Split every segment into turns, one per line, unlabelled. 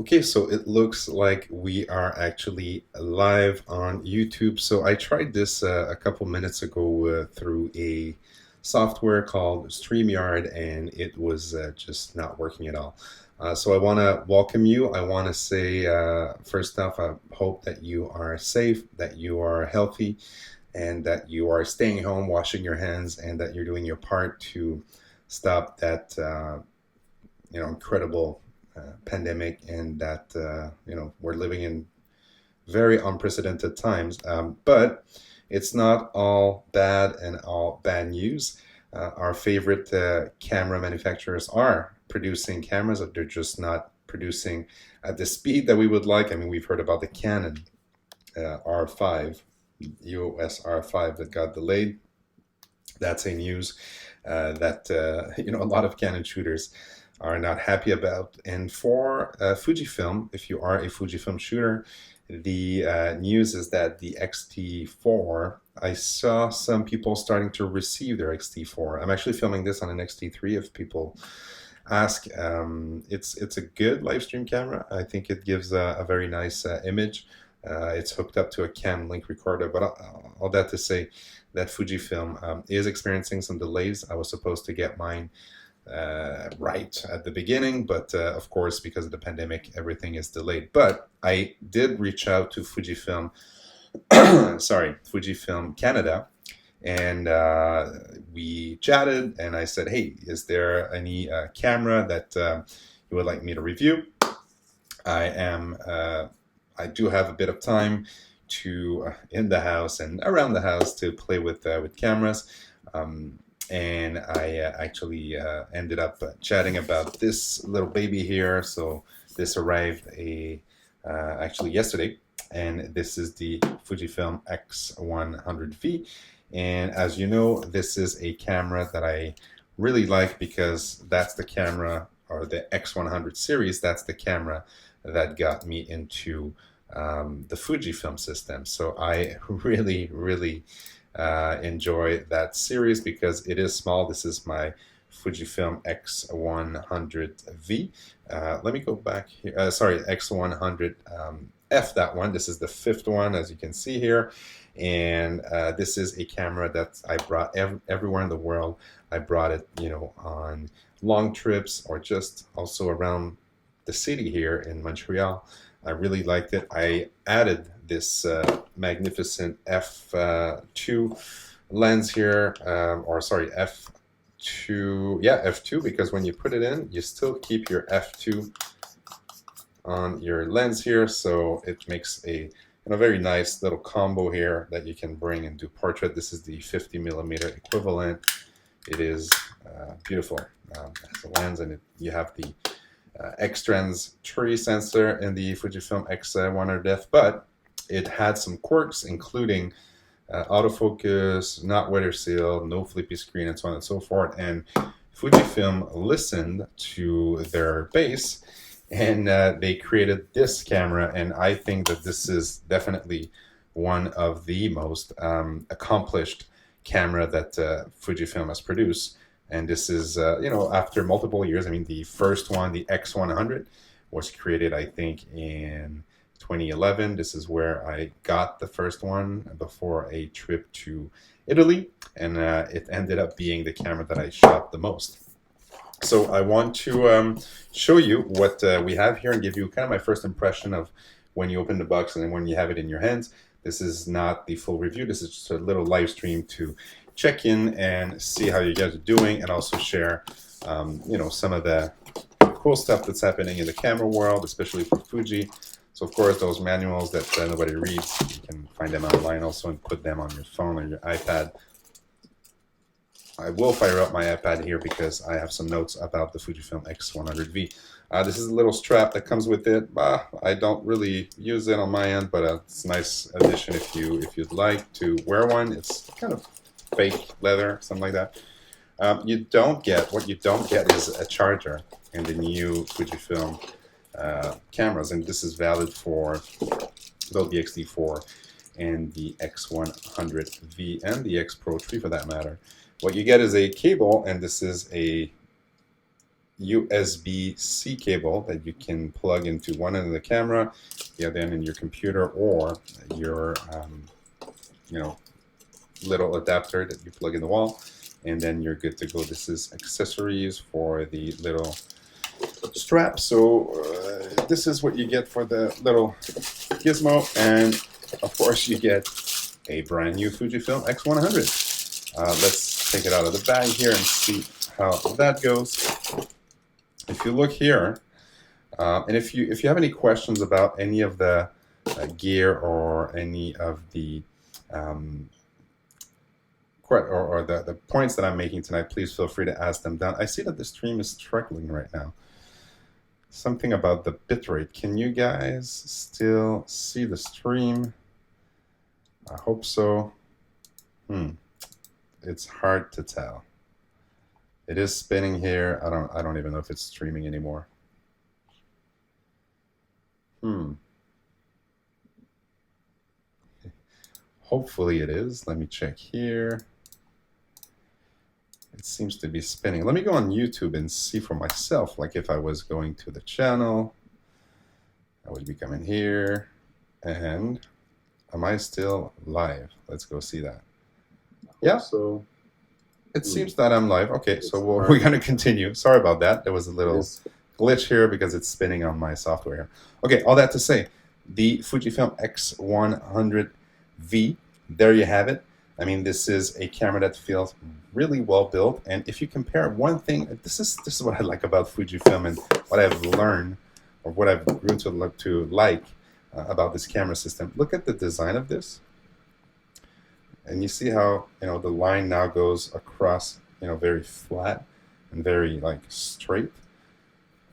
Okay, so it looks like we are actually live on YouTube. So I tried this a couple minutes ago through a software called StreamYard, and it was just not working at all. So I want to welcome you. I want to say, first off, I hope that you are safe, that you are healthy, and that you are staying home, washing your hands, and that you're doing your part to stop that incredible pandemic, and that we're living in very unprecedented times. But it's not all bad and all bad news. Our favorite camera manufacturers are producing cameras, but they're just not producing at the speed that we would like. I mean, we've heard about the Canon R5, EOS R5 that got delayed. That's a news that a lot of Canon shooters are not happy about. And for Fujifilm, if you are a Fujifilm shooter, the news is that the X-T4, I saw some people starting to receive their X-T4. I'm actually filming this on an X-T3 if people ask. It's a good live stream camera. I think it gives a very nice image. It's hooked up to a cam link recorder, but all that to say that Fujifilm is experiencing some delays. I was supposed to get mine right at the beginning, but of course, because of the pandemic, everything is delayed. But I did reach out to Fujifilm, sorry, Fujifilm Canada, and we chatted, and I said, hey, is there any camera that you would like me to review? I do have a bit of time to in the house and around the house to play with cameras. And I actually ended up chatting about this little baby here. So this arrived actually yesterday, and this is the Fujifilm X100V. And as you know, this is a camera that I really like because that's the camera, or the X100 series, that's the camera that got me into the Fujifilm system. So I really enjoy that series because it is small. This is my Fujifilm X100V. Let me go back here. Sorry, X100 F, that one. This is the fifth one, as you can see here. And this is a camera that I brought everywhere in the world. I brought it, on long trips or just also around the city here in Montreal. I really liked it. I added this magnificent f2 lens here, or sorry, f2, yeah, f2, because when you put it in, you still keep your f2 on your lens here, so it makes a very nice little combo here that you can bring and do portrait. This is the 50mm equivalent. It is beautiful as a lens, and you have the X-Trans tree sensor in the Fujifilm X100F, but it had some quirks, including autofocus, not weather seal, no flippy screen, and so on and so forth. And Fujifilm listened to their base, and they created this camera. And I think that this is definitely one of the most accomplished camera that Fujifilm has produced. And this is, after multiple years. I mean, the first one, the X100, was created, I think, in 2011. This is where I got the first one before a trip to Italy, and it ended up being the camera that I shot the most. So I want to show you what we have here and give you kind of my first impression of when you open the box and then when you have it in your hands. This is not the full review. This is just a little live stream to check in and see how you guys are doing, and also share, some of the cool stuff that's happening in the camera world, especially for Fuji. So of course, those manuals that nobody reads, you can find them online also and put them on your phone or your iPad. I will fire up my iPad here because I have some notes about the Fujifilm X100V. This is a little strap that comes with it. I don't really use it on my end, but it's a nice addition if you'd like to wear one. It's kind of fake leather, something like that. What you don't get is a charger in the new Fujifilm cameras, and this is valid for both the X-T4 and the X100V and the X Pro 3 for that matter. What you get is a cable, and this is a USB-C cable that you can plug into one end of the camera, the other end in your computer, or your little adapter that you plug in the wall, and then you're good to go. This is accessories for the little strap. So this is what you get for the little gizmo, and of course you get a brand new Fujifilm X100. Let's take it out of the bag here and see how that goes. If you look here, and if you have any questions about any of the gear or any of the the points that I'm making tonight, please feel free to ask them down. I see that the stream is struggling right now. Something about the bitrate. Can you guys still see the stream? I hope so. It's hard to tell. It is spinning here. I don't even know if it's streaming anymore. Hopefully it is. Let me check here. It seems to be spinning. Let me go on YouTube and see for myself, like if I was going to the channel, I would be coming here, and am I still live? Let's go see that. Yeah, so it seems that I'm live. Okay, so we're going to continue. Sorry about that. There was a little glitch here because it's spinning on my software here. Okay, all that to say, the Fujifilm X100V, there you have it. I mean, this is a camera that feels really well built. And if you compare one thing, this is what I like about Fujifilm and what I've learned, or what I've grew to like about this camera system. Look at the design of this. And you see how, the line now goes across, very flat and very like straight.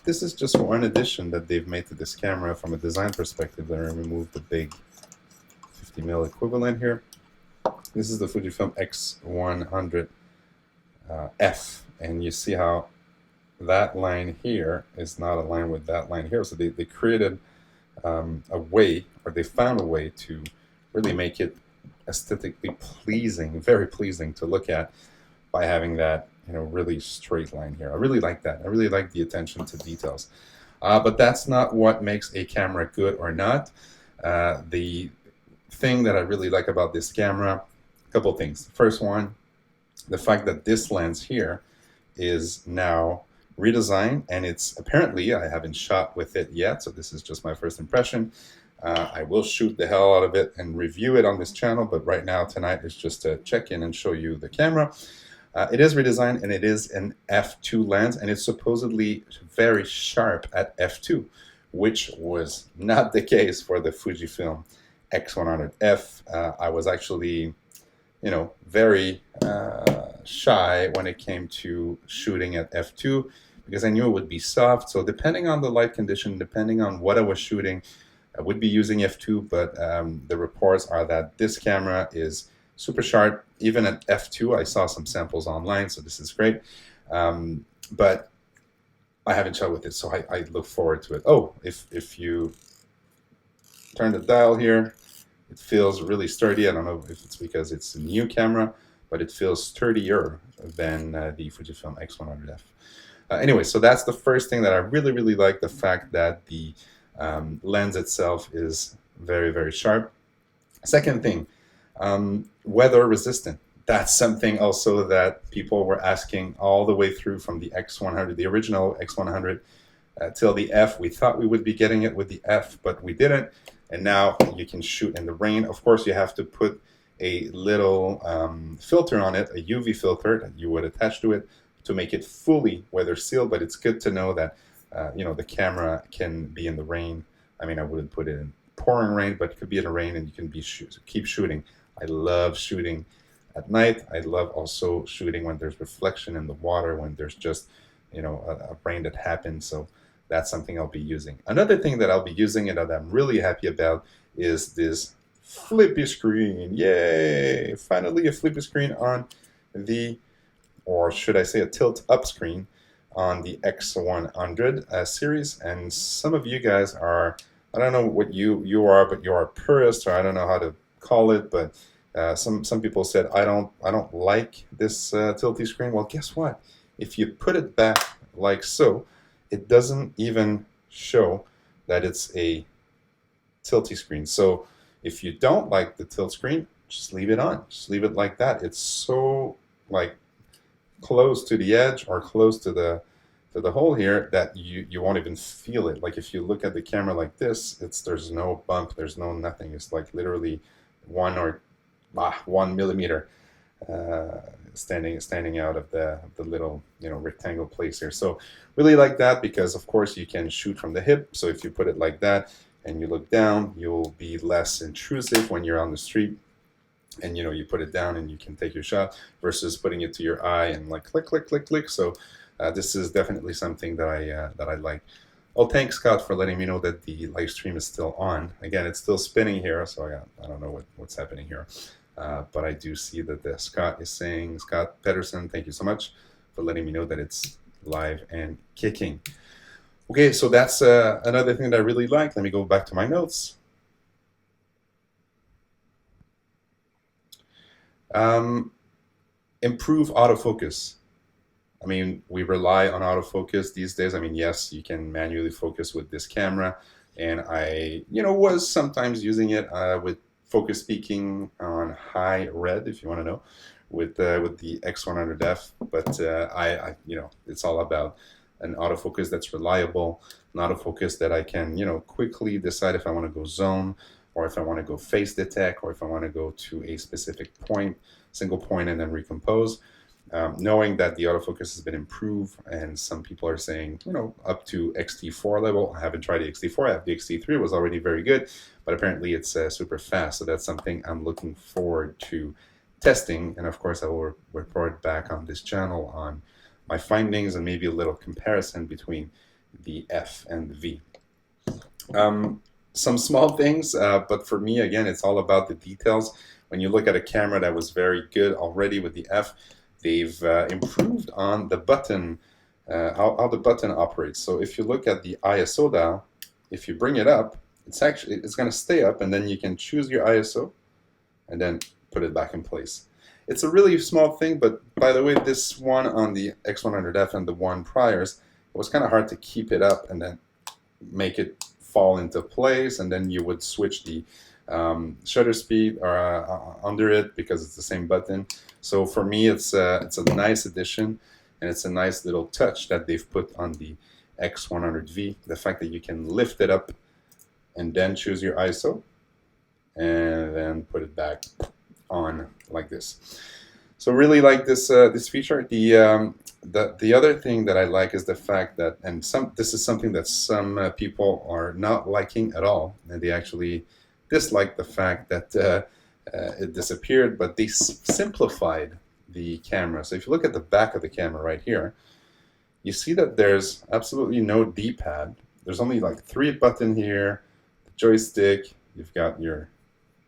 This is just one addition that they've made to this camera from a design perspective. They removed the big 50mm equivalent here. This is the Fujifilm X100F, and you see how that line here is not aligned with that line here. So they created a way, or they found a way to really make it aesthetically pleasing, very pleasing to look at, by having that really straight line here. I really like that. I really like the attention to details. But that's not what makes a camera good or not. The thing that I really like about this camera, a couple things. First one, the fact that this lens here is now redesigned, and it's apparently, I haven't shot with it yet, so this is just my first impression. I will shoot the hell out of it and review it on this channel, but right now, tonight, is just to check in and show you the camera. It is redesigned, and it is an f2 lens, and it's supposedly very sharp at f2, which was not the case for the Fujifilm X100F. I was actually, very shy when it came to shooting at f2, because I knew it would be soft. So depending on the light condition, depending on what I was shooting, I would be using f2, but the reports are that this camera is super sharp. Even at f2, I saw some samples online, so this is great. But I haven't shot with it, so I look forward to it. Oh, if you turn the dial here, it feels really sturdy. I don't know if it's because it's a new camera, but it feels sturdier than the Fujifilm X100F. Anyway, so that's the first thing that I really, really like, the fact that the lens itself is very, very sharp. Second thing, weather resistant. That's something also that people were asking all the way through from the X100, the original X100, till the F. We thought we would be getting it with the F, but we didn't. And now you can shoot in the rain. Of course, you have to put a little filter on it, a UV filter that you would attach to it to make it fully weather sealed. But it's good to know that the camera can be in the rain. I mean, I wouldn't put it in pouring rain, but it could be in the rain, and you can keep shooting. I love shooting at night. I love also shooting when there's reflection in the water, when there's just a rain that happens. So that's something I'll be using. Another thing that I'll be using and that I'm really happy about is this flippy screen. Yay! Finally a flippy screen on the, or should I say a tilt up screen on the X100 series. And some of you guys are, I don't know what you are, but you're a purist, or I don't know how to call it, but some people said I don't like this tilty screen. Well, guess what? If you put it back like so, it doesn't even show that it's a tilty screen. So if you don't like the tilt screen, just leave it on. Just leave it like that. It's so like close to the edge or close to the hole here that you won't even feel it. Like if you look at the camera like this, there's no bump, there's no nothing. It's like literally 1 millimeter standing out of the little rectangle place here. So really like that, because of course you can shoot from the hip. So if you put it like that and you look down, you'll be less intrusive when you're on the street. And you put it down and you can take your shot versus putting it to your eye and like click, click, click, click. So this is definitely something that I like. Oh, thanks, Scott, for letting me know that the live stream is still on. Again, it's still spinning here, so I don't know what's happening here. But I do see that Scott is saying, Scott Pedersen, thank you so much for letting me know that it's live and kicking. Okay, so that's another thing that I really like. Let me go back to my notes. Improve autofocus. I mean, we rely on autofocus these days. I mean, yes, you can manually focus with this camera, and I, was sometimes using it with focus peaking on high red, if you want to know, with the X100F. But it's all about an autofocus that's reliable, an autofocus that I can, quickly decide if I want to go zone, or if I want to go face detect, or if I want to go to a specific point, single point, and then recompose. Knowing that the autofocus has been improved, and some people are saying, up to XT4 level. I haven't tried the XT4. I have the XT3. It was already very good, but apparently it's super fast. So that's something I'm looking forward to testing. And of course, I will report back on this channel on my findings and maybe a little comparison between the F and the V. Some small things, but for me, again, it's all about the details. When you look at a camera that was very good already with the F, they've improved on the button, how the button operates. So if you look at the ISO dial, if you bring it up, it's going to stay up, and then you can choose your ISO and then put it back in place. It's a really small thing, but by the way, this one on the X100F and the one priors, it was kind of hard to keep it up and then make it fall into place, and then you would switch the shutter speed or under it because it's the same button. So for me, it's a nice addition, and it's a nice little touch that they've put on the X100V. The fact that you can lift it up and then choose your ISO and then put it back on like this. So really like this this feature. The other thing that I like is the fact that, and this is something that some people are not liking at all, and they actually dislike the fact that it disappeared, but they simplified the camera. So if you look at the back of the camera right here, you see that there's absolutely no D-pad. There's only like 3 buttons here, the joystick, you've got your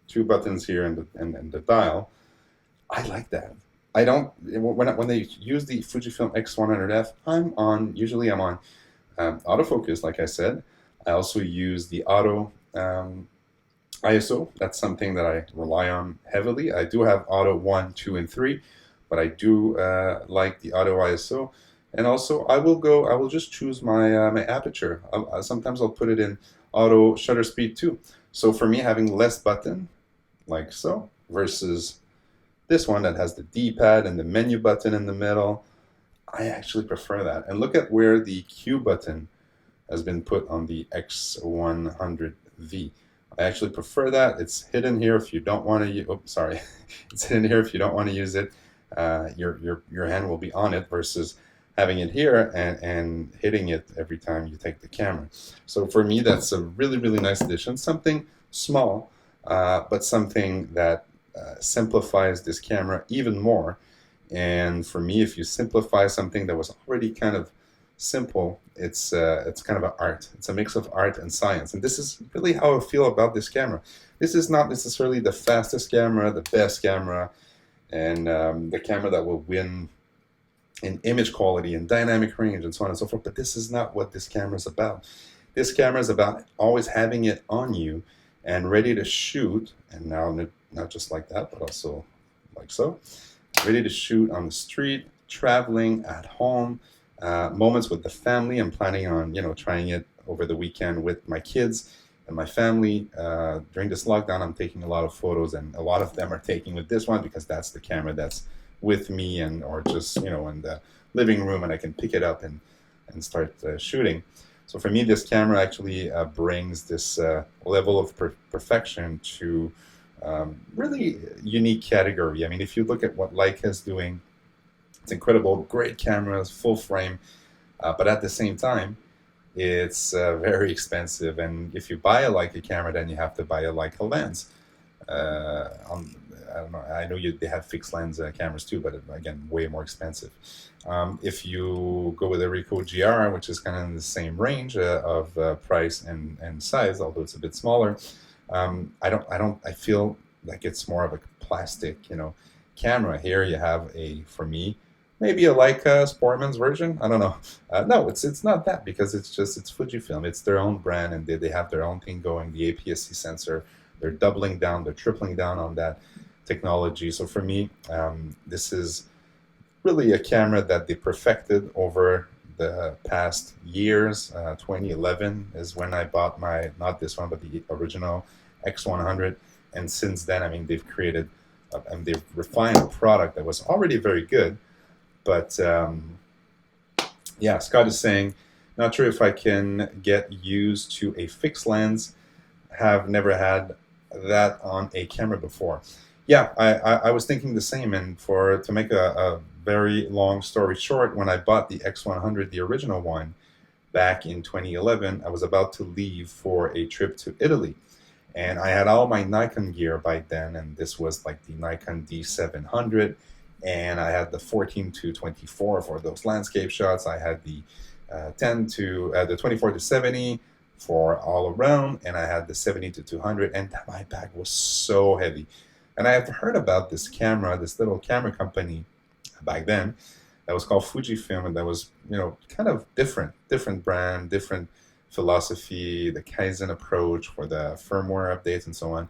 2 buttons here and the dial. I like that. I don't, when they use the Fujifilm X100F, usually I'm on autofocus, like I said. I also use the auto ISO. That's something that I rely on heavily. I do have auto 1, 2, and 3, but I do like the auto ISO. And also, I will just choose my my aperture. Sometimes I'll put it in auto shutter speed too. So for me, having less button, like so, versus this one that has the D-pad and the menu button in the middle, I actually prefer that. And look at where the Q button has been put on the X100V. I actually prefer that. It's hidden here if you don't want to use. Oh, sorry, it's hidden here if you don't want to use it. Your hand will be on it versus having it here and hitting it every time you take the camera. So for me, that's a really, really nice addition. Something small, but something that simplifies this camera even more. And for me, if you simplify something that was already kind of simple, it's kind of an art. It's a mix of art and science. And this is really how I feel about this camera. This is not necessarily the fastest camera, the best camera, and the camera that will win in image quality and dynamic range and so on and so forth. But this is not what this camera is about. This camera is about always having it on you and ready to shoot. And now not just like that, but also like so. Ready to shoot on the street, traveling, at home, moments with the family. I'm planning on, trying it over the weekend with my kids and my family. During this lockdown, I'm taking a lot of photos, and a lot of them are taking with this one because that's the camera that's with me, and or just in the living room, and I can pick it up and start shooting. So for me, this camera actually brings this level of perfection to really unique category. I mean, if you look at what Leica is doing, it's incredible, great cameras, full frame, but at the same time, it's very expensive. And if you buy a Leica camera, then you have to buy a Leica lens. I don't know. I know they have fixed lens cameras too, but again, way more expensive. If you go with a Ricoh GR, which is kind of in the same range of price and size, although it's a bit smaller, I feel like it's more of a plastic, camera. Here you have for me, maybe a Leica Sportman's version. I don't know. No, it's not that, because it's Fujifilm. It's their own brand, and they have their own thing going. The APS-C sensor, they're doubling down, they're tripling down on that technology. So for me, this is really a camera that they perfected over the past years. 2011 is when I bought not this one, but the original X100. And since then, I mean, they've created and they've refined a product that was already very good. But yeah, Scott is saying, not sure if I can get used to a fixed lens. Have never had that on a camera before. Yeah, I was thinking the same. And to make a very long story short, when I bought the X100, the original one, back in 2011, I was about to leave for a trip to Italy. And I had all my Nikon gear by then, and this was like the Nikon D700, and I had the 14-24 for those landscape shots. I had the the 24-70 for all around, and I had the 70-200, and my bag was so heavy. And I had heard about this camera, this little camera company back then that was called Fujifilm, and that was, kind of different brand, different philosophy, the Kaizen approach for the firmware updates and so on,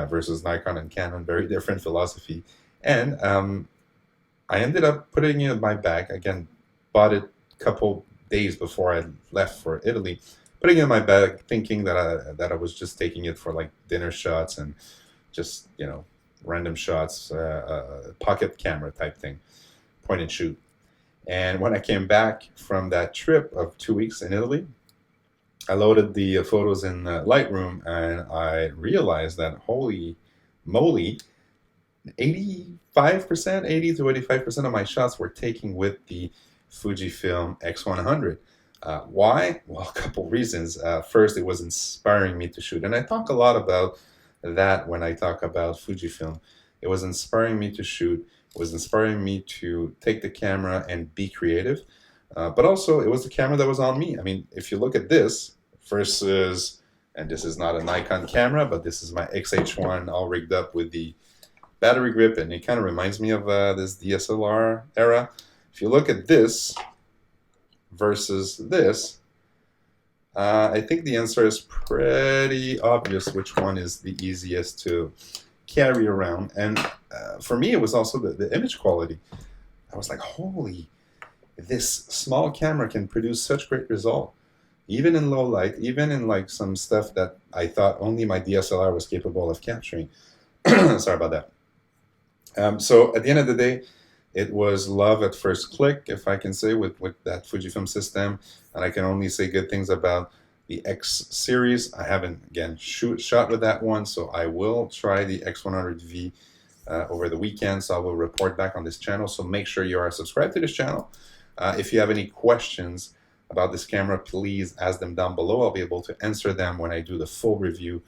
versus Nikon and Canon, very different philosophy. And I ended up putting it in my bag. Again, bought it a couple days before I left for Italy, putting it in my bag, thinking that I was just taking it for like dinner shots and just, random shots, pocket camera type thing, point and shoot. And when I came back from that trip of 2 weeks in Italy, I loaded the photos in Lightroom, and I realized that, holy moly, 85%, 80 to 85% of my shots were taken with the Fujifilm X100. Why? Well, a couple reasons. First, it was inspiring me to shoot. And I talk a lot about that when I talk about Fujifilm. It was inspiring me to shoot. It was inspiring me to take the camera and be creative. But also, it was the camera that was on me. I mean, if you look at this versus, and this is not a Nikon camera, but this is my XH1 all rigged up with the battery grip, and it kind of reminds me of this DSLR era. If you look at this versus this, I think the answer is pretty obvious which one is the easiest to carry around. And for me, it was also the image quality. I was like, holy, this small camera can produce such great result, even in low light, even in like some stuff that I thought only my DSLR was capable of capturing. Sorry about that. So at the end of the day, it was love at first click, if I can say, with that Fujifilm system. And I can only say good things about the X series. I haven't, again, shot with that one, so I will try the X100V over the weekend. So I will report back on this channel. So make sure you are subscribed to this channel. If you have any questions about this camera, please ask them down below. I'll be able to answer them when I do the full review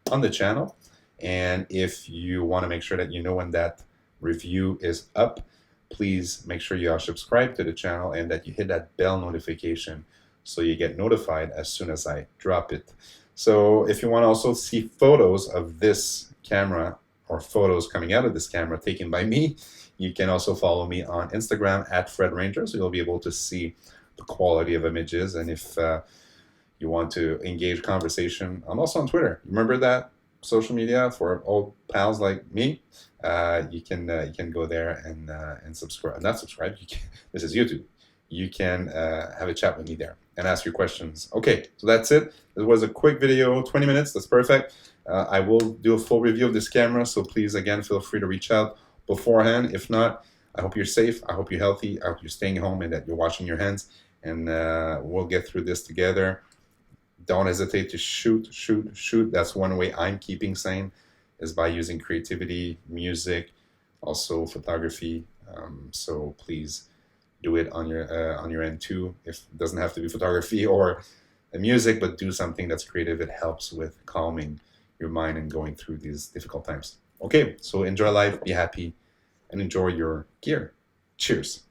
on the channel. And if you want to make sure that you know when that review is up, please make sure you are subscribed to the channel and that you hit that bell notification so you get notified as soon as I drop it. So if you want to also see photos of this camera or photos coming out of this camera taken by me, you can also follow me on Instagram at Fred Ranger, so you'll be able to see the quality of images. And if you want to engage conversation, I'm also on Twitter. Remember that social media for old pals like me? You can go there and subscribe. Not subscribe. This is YouTube. you can have a chat with me there and ask your questions. Okay, so that's it. This was a quick video, 20 minutes, that's perfect. I will do a full review of this camera, so please, again, feel free to reach out beforehand. If not, I hope you're safe, I hope you're healthy, I hope you're staying home and that you're washing your hands, and we'll get through this together. Don't hesitate to shoot. That's one way I'm keeping sane, is by using creativity, music, also photography. So please do it on your end too. If it doesn't have to be photography or music, but do something that's creative. It helps with calming your mind and going through these difficult times. Okay, so enjoy life, be happy, and enjoy your gear. Cheers.